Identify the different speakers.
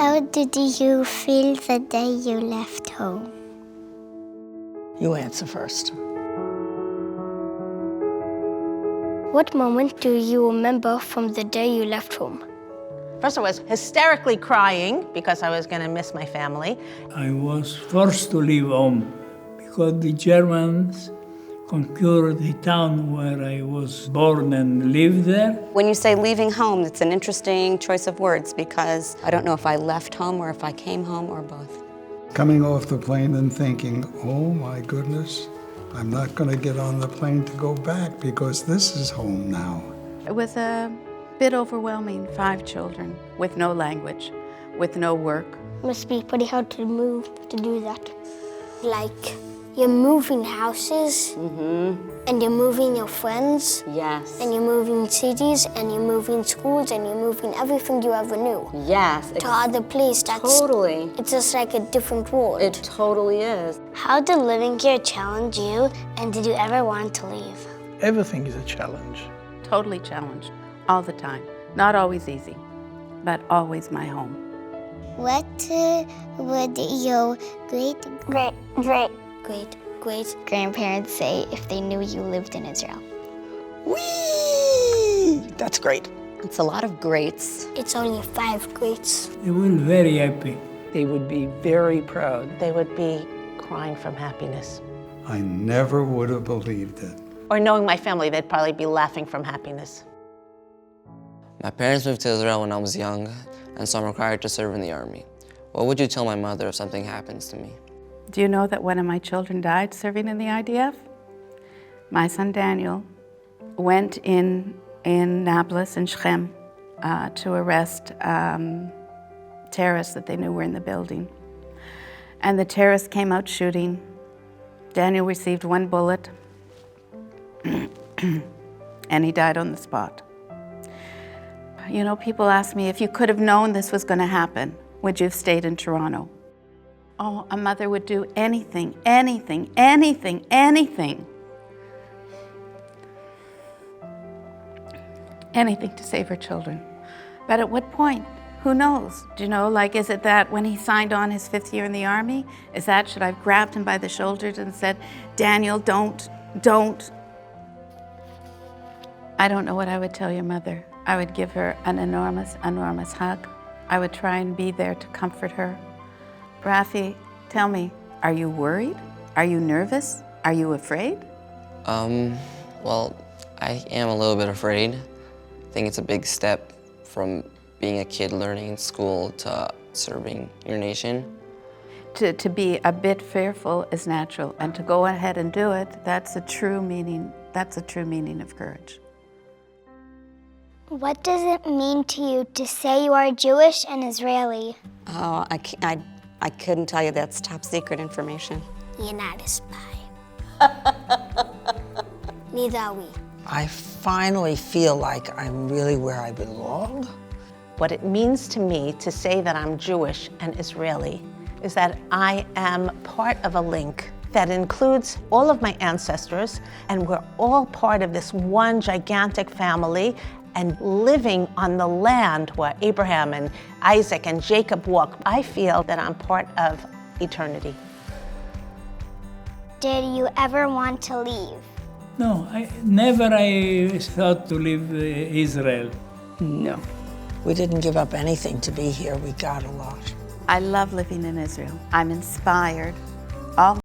Speaker 1: How did you feel the day you left home?
Speaker 2: You answer first.
Speaker 1: What moment do you remember from the day you left home?
Speaker 3: First, I was hysterically crying because I was going to miss my family.
Speaker 4: I was forced to leave home because the Germans conquered the town where I was born and lived there.
Speaker 5: When you say leaving home, it's an interesting choice of words because I don't know if I left home or if I came home or both.
Speaker 6: Coming off the plane and thinking, oh my goodness, I'm not going to get on the plane to go back because this is home now.
Speaker 7: It was a bit overwhelming, 5 children with no language, with no work.
Speaker 1: It must be pretty hard to move to do that. Like, you're moving houses, and you're moving your friends,
Speaker 5: Yes.
Speaker 1: and you're moving cities, and you're moving schools, and you're moving everything you ever knew.
Speaker 5: Yes.
Speaker 1: To other place, that's
Speaker 5: Totally.
Speaker 1: it's just like a different world.
Speaker 5: It totally is.
Speaker 1: How did living here challenge you, and did you ever want to leave?
Speaker 2: Everything is a challenge.
Speaker 7: Totally challenged, all the time. Not always easy, but always my home.
Speaker 1: What would your great grandparents say if they knew you lived in Israel?
Speaker 2: Whee! That's great.
Speaker 5: It's a lot of greats.
Speaker 1: It's only 5 greats.
Speaker 4: They were very happy.
Speaker 2: They would be very proud.
Speaker 3: They would be crying from happiness.
Speaker 6: I never would have believed it.
Speaker 3: Or knowing my family, they'd probably be laughing from happiness.
Speaker 8: My parents moved to Israel when I was young, and so I'm required to serve in the army. What would you tell my mother if something happens to me?
Speaker 7: Do you know that one of my children died serving in the IDF? My son Daniel went in Nablus and Shechem to arrest terrorists that they knew were in the building. And the terrorists came out shooting. Daniel received 1 bullet, and he died on the spot. You know, people ask me, if you could have known this was going to happen, would you have stayed in Toronto? Oh, a mother would do anything, anything, anything, anything. Anything to save her children. But at what point? Who knows? Do you know, like, is it that when he signed on his 5th year in the army, is that, should I have grabbed him by the shoulders and said, Daniel, don't. I don't know what I would tell your mother. I would give her an enormous, enormous hug. I would try and be there to comfort her. Rafi, tell me, are you worried? Are you nervous? Are you afraid?
Speaker 8: Well, I am a little bit afraid. I think it's a big step from being a kid learning in school to serving your nation.
Speaker 7: To be a bit fearful is natural, and to go ahead and do it, that's a true meaning of courage.
Speaker 1: What does it mean to you to say you are Jewish and Israeli?
Speaker 5: Oh, I couldn't tell you. That's top secret information.
Speaker 1: You're not a spy. Neither are we.
Speaker 2: I finally feel like I'm really where I belong.
Speaker 3: What it means to me to say that I'm Jewish and Israeli is that I am part of a link that includes all of my ancestors, and we're all part of this one gigantic family and living on the land where Abraham and Isaac and Jacob walked. I feel that I'm part of eternity.
Speaker 1: Did you ever want to leave?
Speaker 4: No, I never thought to leave Israel.
Speaker 7: No.
Speaker 2: We didn't give up anything to be here. We got a lot.
Speaker 7: I love living in Israel. I'm inspired all